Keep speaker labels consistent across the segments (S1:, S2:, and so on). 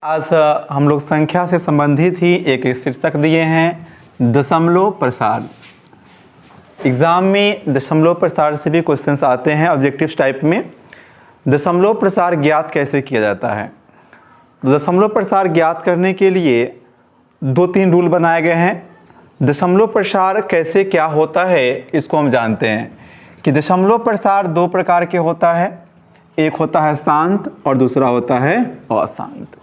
S1: आज हम लोग संख्या से संबंधित ही एक शीर्षक दिए हैं दशमलव प्रसार। एग्ज़ाम में दशमलव प्रसार से भी क्वेश्चंस आते हैं ऑब्जेक्टिव टाइप में। दशमलव प्रसार ज्ञात कैसे किया जाता है? तो दशमलव प्रसार ज्ञात करने के लिए 2-3 रूल बनाए गए हैं। दशमलव प्रसार कैसे क्या होता है इसको हम जानते हैं कि दशमलव प्रसार 2 प्रकार के होता है। एक होता है शांत और दूसरा होता है अशांत।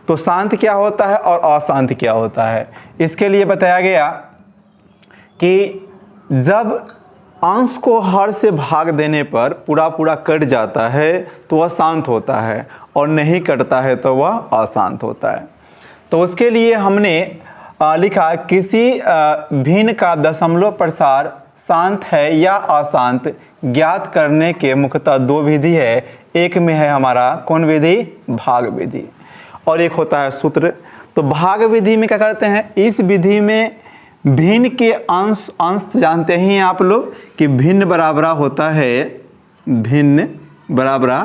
S1: तो शांत क्या होता है और अशांत क्या होता है, इसके लिए बताया गया कि जब अंश को हर से भाग देने पर पूरा कट जाता है तो वह शांत होता है और नहीं कटता है तो वह अशांत होता है। तो उसके लिए हमने लिखा किसी भिन्न का दशमलव प्रसार शांत है या अशांत ज्ञात करने के मुख्यतः 2 विधि है। एक में है हमारा कौन विधि? भाग विधि, और एक होता है सूत्र। तो भाग विधि में क्या करते हैं, इस विधि में भिन्न के अंश जानते ही हैं आप लोग कि भिन्न बराबरा होता है, भिन्न बराबरा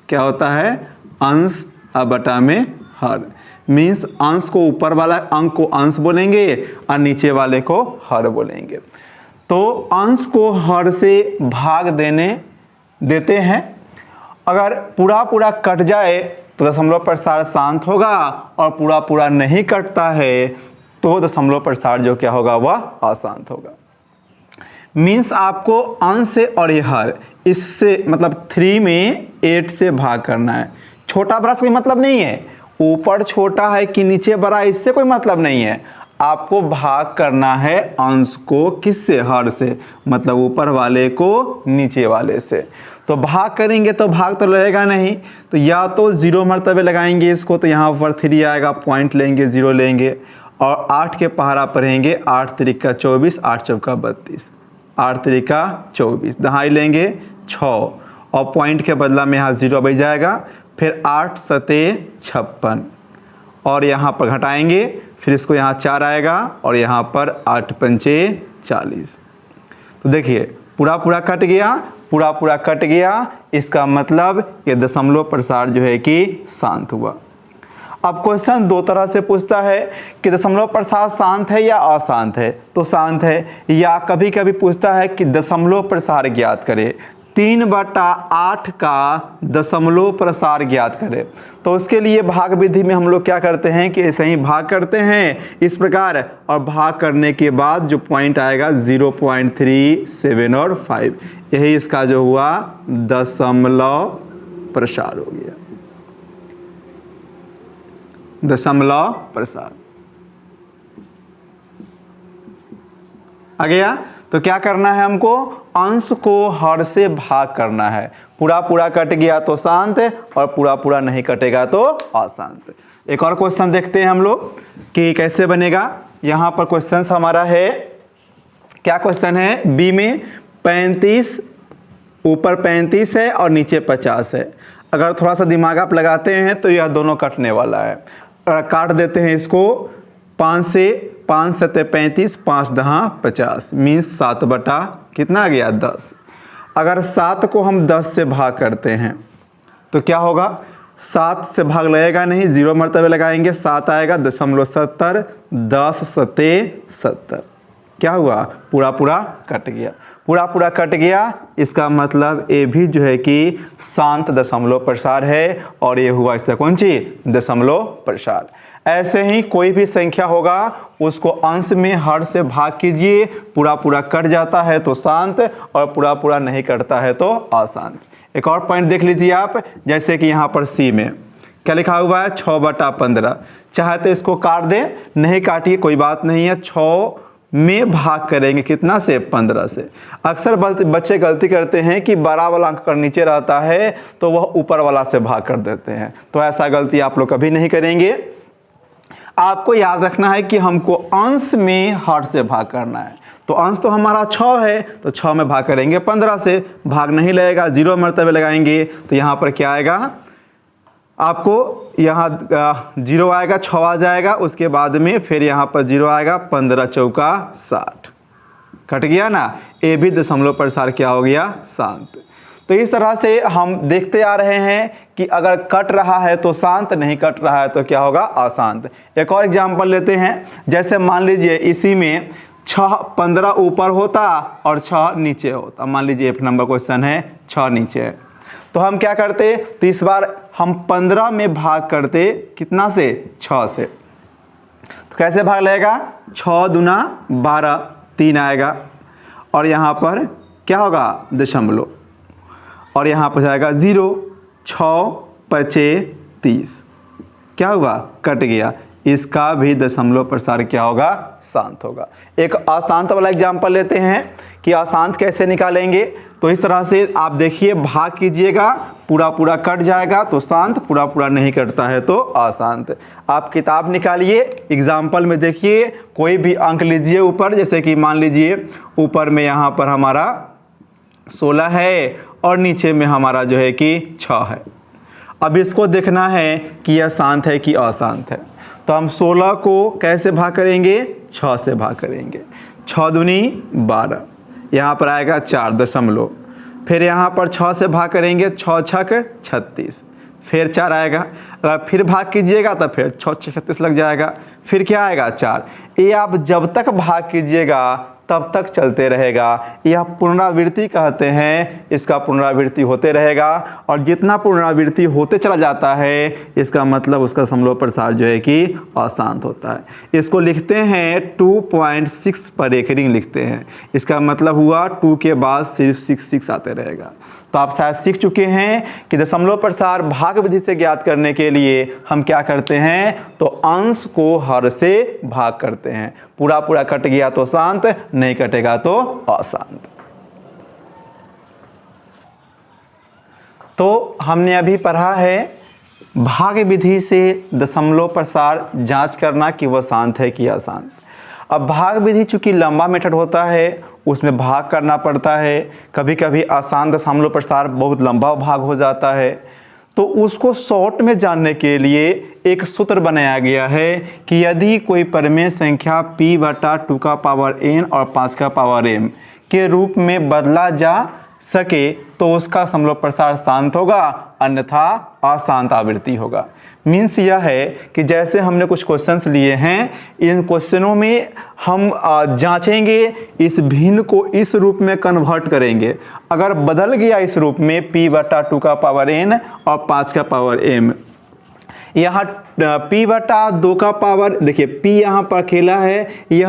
S1: क्या होता है? अंश बटा में हर। मीन्स अंश को ऊपर वाला अंक को अंश बोलेंगे और नीचे वाले को हर बोलेंगे। तो अंश को हर से भाग देते हैं। अगर पूरा कट जाए तो दशमलव प्रसार शांत होगा और पूरा नहीं कटता है तो दशमलव प्रसार जो क्या होगा वह अशांत होगा। मीन्स आपको अंश से और ये हर इससे मतलब 3 में 8 से भाग करना है। छोटा बड़ा से कोई मतलब नहीं है, ऊपर छोटा है कि नीचे बड़ा इससे कोई मतलब नहीं है। आपको भाग करना है अंश को किससे? हर से, मतलब ऊपर वाले को नीचे वाले से। तो भाग करेंगे तो भाग तो लगेगा नहीं, तो या तो 0 मर्तबे लगाएंगे इसको, तो यहाँ पर 3 आएगा, पॉइंट लेंगे, 0 लेंगे और 8 के पहाड़ा पढ़ेंगे। 8 त्रिका 24, 8 चौका 32, 8 त्रिका 24, दहाई लेंगे 6 और पॉइंट के बदला में यहाँ 0 बच जाएगा। फिर 8 सते 56 और यहाँ पर घटाएंगे, फिर इसको यहाँ 4 आएगा और यहाँ पर 8 पंचे 40। तो देखिए पूरा कट गया, पूरा कट गया। इसका मतलब ये दशमलव प्रसार जो है कि शांत हुआ। अब क्वेश्चन 2 तरह से पूछता है कि दशमलव प्रसार शांत है या अशांत है, तो शांत है। या कभी कभी पूछता है कि दशमलव प्रसार ज्ञात करे, 3/8 का दशमलव प्रसार ज्ञात करें। तो उसके लिए भाग विधि में हम लोग क्या करते हैं कि ऐसे ही भाग करते हैं इस प्रकार, और भाग करने के बाद जो पॉइंट आएगा 0.3, 7 और 5, यही इसका जो हुआ दशमलव प्रसार हो गया, दशमलव प्रसार आ गया। तो क्या करना है हमको? अंश को हर से भाग करना है। पूरा कट गया तो शांत और पूरा नहीं कटेगा तो अशांत। एक और क्वेश्चन देखते हैं हम लोग कि कैसे बनेगा। यहाँ पर क्वेश्चन हमारा है, क्या क्वेश्चन है? बी में 35, ऊपर 35 है और नीचे 50 है। अगर थोड़ा सा दिमाग आप लगाते हैं तो यह दोनों कटने वाला है। काट देते हैं इसको 5 से, 5 सते 35, 5 दहा 50, मीन्स 7 बटा कितना आ गया? 10। अगर 7 को हम 10 से भाग करते हैं तो क्या होगा? 7 से भाग लगेगा नहीं, 0 मर्तबे लगाएंगे, 7 आएगा, 0.70, 10 सते 70। क्या हुआ? पूरा कट गया, पूरा कट गया। इसका मतलब ये भी जो है कि शांत दशमलव प्रसार है और ये हुआ इसका कौन सी? दशमलव प्रसार। ऐसे ही कोई भी संख्या होगा उसको अंश में हर से भाग कीजिए, पूरा कट जाता है तो शांत और पूरा नहीं कटता है तो अशांत। एक और पॉइंट देख लीजिए आप, जैसे कि यहाँ पर सी में क्या लिखा हुआ है? 6/15। चाहे तो इसको काट दें, नहीं काटिए कोई बात नहीं है। 6 में भाग करेंगे कितना से? 15 से। अक्सर बच्चे गलती करते हैं कि बड़ा वाला अंक अगर नीचे रहता है तो वह ऊपर वाला से भाग कर देते हैं, तो ऐसा गलती आप लोग कभी नहीं करेंगे। आपको याद रखना है कि हमको अंश में हर से भाग करना है। तो अंश तो हमारा 6 है, तो 6 में भाग करेंगे 15 से, भाग नहीं लगेगा, 0 मर्तबे लगाएंगे तो यहाँ पर क्या आएगा? आपको यहाँ 0 आएगा, 6 आ जाएगा, उसके बाद में फिर यहाँ पर 0 आएगा, 15 चौका 60, कट गया ना। ये भी दशमलव प्रसार क्या हो गया? शांत। तो इस तरह से हम देखते आ रहे हैं कि अगर कट रहा है तो शांत, नहीं कट रहा है तो क्या होगा, अशांत। एक और एग्जाम्पल लेते हैं, जैसे मान लीजिए इसी में 6 15 ऊपर होता और 6 नीचे होता। मान लीजिए एक नंबर क्वेश्चन है, 6 नीचे है, तो हम क्या करते, तो इस बार हम 15 में भाग करते, कितना से, 6 से। तो कैसे भाग लगेगा, 6 दूना 12, 3 आएगा, और यहाँ पर क्या होगा, दशमलव, और यहाँ पर जाएगा 0, 6 5 30, क्या होगा, कट गया। इसका भी दशमलव प्रसार क्या होगा, शांत होगा। एक अशांत वाला एग्जाम्पल लेते हैं कि अशांत कैसे निकालेंगे। तो इस तरह से आप देखिए, भाग कीजिएगा, पूरा पूरा कट जाएगा तो शांत, पूरा पूरा नहीं कटता है तो अशांत। आप किताब निकालिए, एग्जाम्पल में देखिए, कोई भी अंक लीजिए ऊपर, जैसे कि मान लीजिए ऊपर में यहाँ पर हमारा 16 है और नीचे में हमारा जो है कि 6 है। अब इसको देखना है कि यह शांत है कि अशांत है। तो हम 16 को कैसे भाग करेंगे, 6 से भाग करेंगे। 6 दूनी 12, यहाँ पर आएगा 4 दशमलव, फिर यहाँ पर 6 से भाग करेंगे, 6 छक 36, फिर 4 आएगा। अगर फिर भाग कीजिएगा तो फिर 6 36 लग जाएगा, फिर क्या आएगा 4। ये आप जब तक भाग कीजिएगा तब तक चलते रहेगा। यह पुनरावृत्ति कहते हैं, इसका पुनरावृत्ति होते रहेगा, और जितना पुनरावृत्ति होते चला जाता है इसका मतलब उसका दशमलव प्रसार जो है कि अशांत होता है। इसको लिखते हैं 2.6 पर एक रिंग लिखते हैं। इसका मतलब हुआ 2 के बाद सिर्फ 6 आते रहेगा। तो आप शायद सीख चुके हैं कि दशमलव प्रसार भाग विधि से ज्ञात करने के लिए हम क्या करते हैं, तो अंश को हर से भाग करते हैं। पूरा पूरा कट गया तो शांत, नहीं कटेगा तो अशांत। तो हमने अभी पढ़ा है भाग विधि से दशमलव प्रसार जांच करना कि वह शांत है कि अशांत। अब भाग विधि चूंकि लंबा मेथड होता है, उसमें भाग करना पड़ता है, कभी कभी अशांत दशमलव प्रसार बहुत लंबा भाग हो जाता है, तो उसको शॉर्ट में जानने के लिए एक सूत्र बनाया गया है कि यदि कोई परिमेय संख्या p/2 का पावर n और 5 का पावर m के रूप में बदला जा सके तो उसका दशमलव प्रसार शांत होगा, अन्यथा अशांत आवृत्ति होगा। मीन्स यह है कि जैसे हमने कुछ क्वेश्चंस लिए हैं, इन क्वेश्चनों में हम जांचेंगे, इस भिन्न को इस रूप में कन्वर्ट करेंगे। अगर बदल गया इस रूप में p/2 का पावर n और 5 का पावर m, यहाँ p/2 का पावर, देखिए p यहाँ पर अकेला है, यह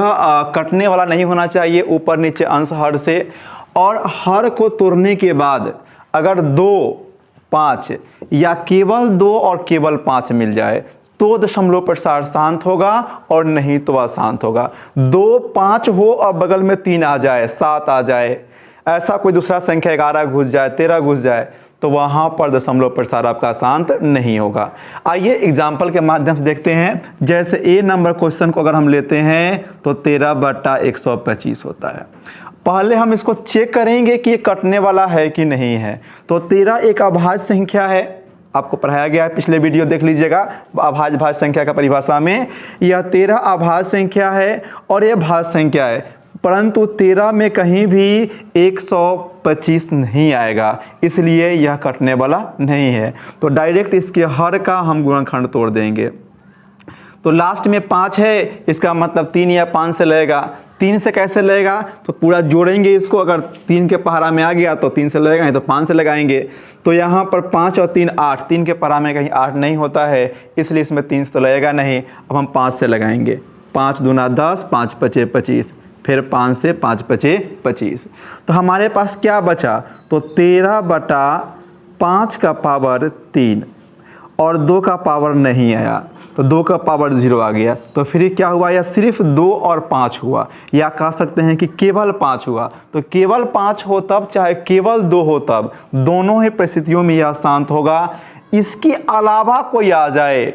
S1: कटने वाला नहीं होना चाहिए, ऊपर नीचे अंश हर से, और हर को तोड़ने के बाद अगर 2 5 या केवल 2 और केवल 5 मिल जाए तो दशमलव प्रसार शांत होगा, और नहीं तो अशांत होगा। 2 5 हो और बगल में 3 आ जाए, 7 आ जाए, ऐसा कोई दूसरा संख्या 11 घुस जाए, 13 घुस जाए, तो वहाँ पर दशमलव प्रसार आपका शांत नहीं होगा। आइए एग्जाम्पल के माध्यम से देखते हैं। जैसे ए नंबर क्वेश्चन को अगर हम लेते हैं तो 13/125 होता है। पहले हम इसको चेक करेंगे कि ये कटने वाला है कि नहीं है। तो 13 एक अभाज्य संख्या है, आपको पढ़ाया गया है, पिछले वीडियो देख लीजिएगा अभाज्य भाज्य संख्या का परिभाषा में। यह 13 अभाज्य संख्या है और यह भाज्य संख्या है, परंतु 13 में कहीं भी 125 नहीं आएगा, इसलिए यह कटने वाला नहीं है। तो डायरेक्ट इसके हर का हम गुणनखंड तोड़ देंगे। तो लास्ट में 5 है, इसका मतलब 3 या 5 से लगेगा। 3 से कैसे लगेगा, तो पूरा जोड़ेंगे इसको, अगर 3 के पहाड़ा में आ गया तो 3 से लगेगा, नहीं तो 5 से लगाएंगे। तो यहाँ पर 5 और 3 8, 3 के पहाड़ा में कहीं 8 नहीं होता है, इसलिए इसमें 3 से तो लगेगा नहीं। अब हम 5 से लगाएंगे, 5 दूना 10, 5 5 25, फिर 5 से 5 5 25। तो हमारे पास क्या बचा, तो 13/5 का पावर 3 और 2 का पावर नहीं आया, तो 2 का पावर 0 आ गया। तो फिर क्या हुआ, या सिर्फ 2 और 5 हुआ, या कह सकते हैं कि केवल 5 हुआ। तो केवल 5 हो तब, चाहे केवल 2 हो तब, दोनों ही परिस्थितियों में यह शांत होगा। इसके अलावा कोई आ जाए,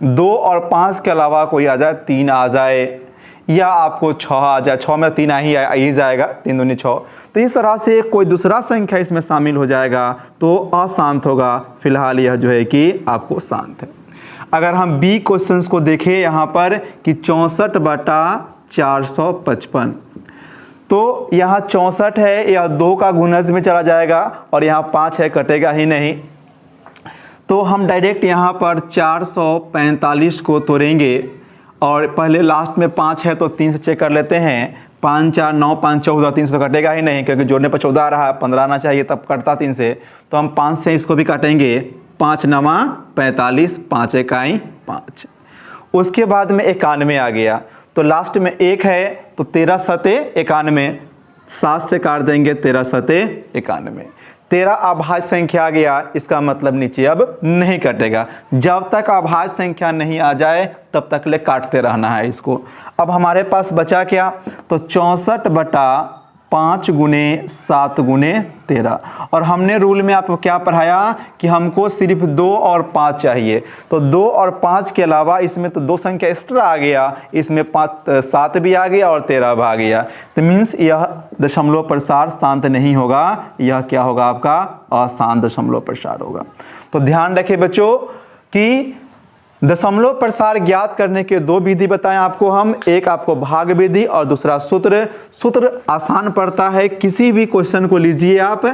S1: 2 और 5 के अलावा कोई आ जाए, 3 आ जाए, या आपको 6 आ जाए, 6 में 3 आ ही जाएगा, 3 दूनी 6, तो इस तरह से कोई दूसरा संख्या इसमें शामिल हो जाएगा तो अशांत होगा। फिलहाल यह जो है कि आपको शांत है। अगर हम बी क्वेश्चंस को देखें यहाँ पर कि 64/455, तो यहाँ 64 है, यह 2 का गुणज में चला जाएगा और यहाँ 5 है, कटेगा ही नहीं। तो हम डायरेक्ट यहाँ पर 445 को तोड़ेंगे और पहले लास्ट में 5 है तो 3 से चेक कर लेते हैं। 5 4 9 5 14, 3 से तो कटेगा ही नहीं क्योंकि जोड़ने पर 14 आ रहा है, 15 आना चाहिए तब कटता 3 से। तो हम 5 से इसको भी काटेंगे। 5 9 45, 5 1 5। उसके बाद में 91 आ गया, तो लास्ट में 1 है तो 13 सते 91, 7 से काट देंगे 13 सते 91। 13 अभाज्य संख्या आ गया, इसका मतलब नीचे अब नहीं कटेगा। जब तक अभाज्य संख्या नहीं आ जाए तब तक ले काटते रहना है इसको। अब हमारे पास बचा क्या, तो 64/5 × 7 × 13। और हमने रूल में आपको क्या पढ़ाया कि हमको सिर्फ 2 और 5 चाहिए। तो 2 और 5 के अलावा इसमें तो 2 संख्या एक्स्ट्रा आ गया, इसमें 7 भी आ गया और 13 भी आ गया। तो मीन्स यह दशमलव प्रसार शांत नहीं होगा, यह क्या होगा आपका अशांत दशमलव प्रसार होगा। तो ध्यान रखें बच्चों कि दशमलव प्रसार ज्ञात करने के 2 विधि बताएं आपको हम, एक आपको भाग विधि और दूसरा सूत्र। सूत्र आसान पड़ता है, किसी भी क्वेश्चन को लीजिए आप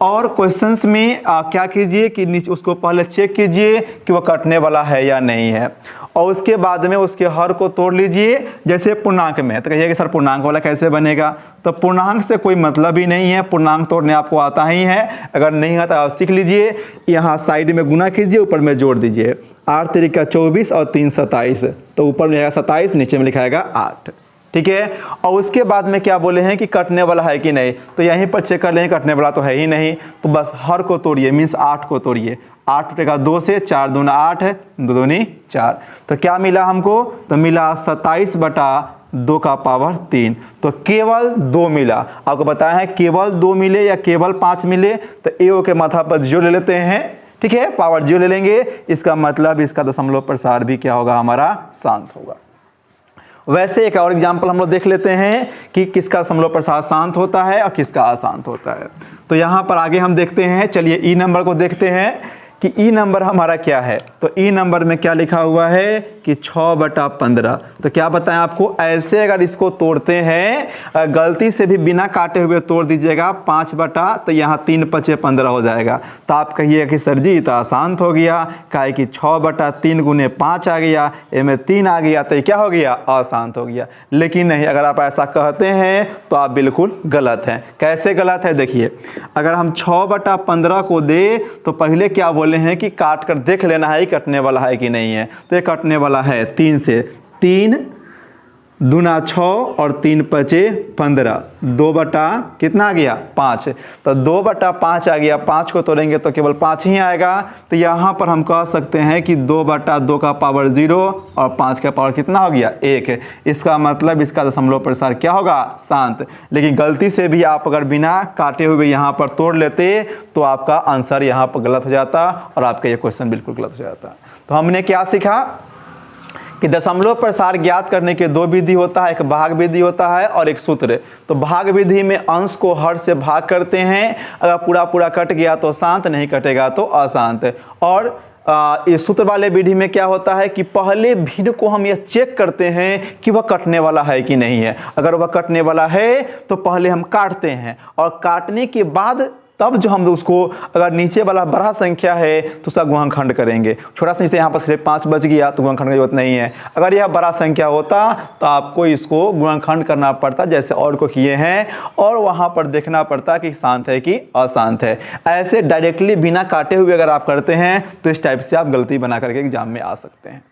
S1: और क्वेश्चंस में क्या कीजिए कि नीचे उसको पहले चेक कीजिए कि वह कटने वाला है या नहीं है, और उसके बाद में उसके हर को तोड़ लीजिए। जैसे पूर्णांक में तो कहिए कि सर पूर्णांक वाला कैसे बनेगा, तो पूर्णांक से कोई मतलब ही नहीं है, पूर्णांक तोड़ने आपको आता ही है, अगर नहीं आता आप सीख लीजिए। यहाँ साइड में गुना कीजिए, ऊपर में जोड़ दीजिए। 8 3 24 और 3 27, तो ऊपर में आएगा 27, नीचे में लिखाएगा 8। ठीक है, और उसके बाद में क्या बोले हैं कि कटने वाला है कि नहीं, तो यहीं पर चेक कर लें, कटने वाला तो है ही नहीं। तो बस हर को तोड़िए, मीन्स 8 को तोड़िए। 8 टूटेगा 2 से, 4 दूना 8 है, 2 दूनी 4। तो क्या मिला हमको, तो मिला 27/2 का पावर 3। तो केवल 2 मिला। आपको बताया है केवल 2 मिले या केवल 5 मिले, तो ए के माथा पर 0 ले लेते हैं। ठीक है, पावर 0 ले लेंगे, इसका मतलब इसका दशमलव प्रसार भी क्या होगा हमारा शांत होगा। वैसे एक और एग्जाम्पल हम लोग देख लेते हैं कि किसका दशमलव प्रसार शांत होता है और किसका अशांत होता है। तो यहाँ पर आगे हम देखते हैं, चलिए ई नंबर को देखते हैं कि ई नंबर हमारा क्या है। तो ई नंबर में क्या लिखा हुआ है कि 6/15। तो क्या बताएं आपको, ऐसे अगर इसको तोड़ते हैं गलती से भी बिना काटे हुए तोड़ दीजिएगा 5 बटा, तो यहाँ 3 × 5 = 15 हो जाएगा। तो आप कहिएगा कि सर जी तो अशांत हो गया, काहे कि 6/3 × 5 आ गया, इनमें 3 आ गया, तो ये क्या हो गया अशांत हो गया। लेकिन नहीं, अगर आप ऐसा कहते हैं तो आप बिल्कुल गलत हैं। कैसे गलत है देखिए, अगर हम 6/15 को दे तो पहले क्या बोले हैं कि काट कर देख लेना है कटने वाला है कि नहीं है। तो ये कटने वाला है 3 से, 3 दूना 6 और 3 × 5 = 15, 2 बटा कितना आ गया 5। तो 2/5 आ गया, 5 को तोड़ेंगे तो केवल 5 ही आएगा। तो यहाँ पर हम कह सकते हैं कि 2/2 का पावर 0 और 5 का पावर कितना हो गया 1। इसका मतलब इसका दशमलव प्रसार क्या होगा शांत। लेकिन गलती से भी आप अगर बिना काटे हुए यहाँ पर तोड़ लेते तो आपका आंसर यहाँ पर गलत हो जाता और आपका ये क्वेश्चन बिल्कुल गलत हो जाता। तो हमने क्या सीखा कि दशमलव प्रसार ज्ञात करने के 2 विधि होता है, एक भाग विधि होता है और एक सूत्र। तो भाग विधि में अंश को हर से भाग करते हैं, अगर पूरा पूरा कट गया तो शांत, नहीं कटेगा तो अशांत। और ये सूत्र वाले विधि में क्या होता है कि पहले भिन्न को हम यह चेक करते हैं कि वह कटने वाला है कि नहीं है। अगर वह कटने वाला है तो पहले हम काटते हैं और काटने के बाद तब जो हम उसको, अगर नीचे वाला बड़ा संख्या है तो उसका गुणनखंड करेंगे। छोटा सा जैसे यहाँ पर सिर्फ 5 बच गया तो गुणनखंड की जरूरत नहीं है। अगर यह बड़ा संख्या होता तो आपको इसको गुणनखंड करना पड़ता जैसे और को किए हैं, और वहाँ पर देखना पड़ता कि शांत है कि अशांत है। ऐसे डायरेक्टली बिना काटे हुए अगर आप करते हैं तो इस टाइप से आप गलती बना करके एग्जाम में आ सकते हैं।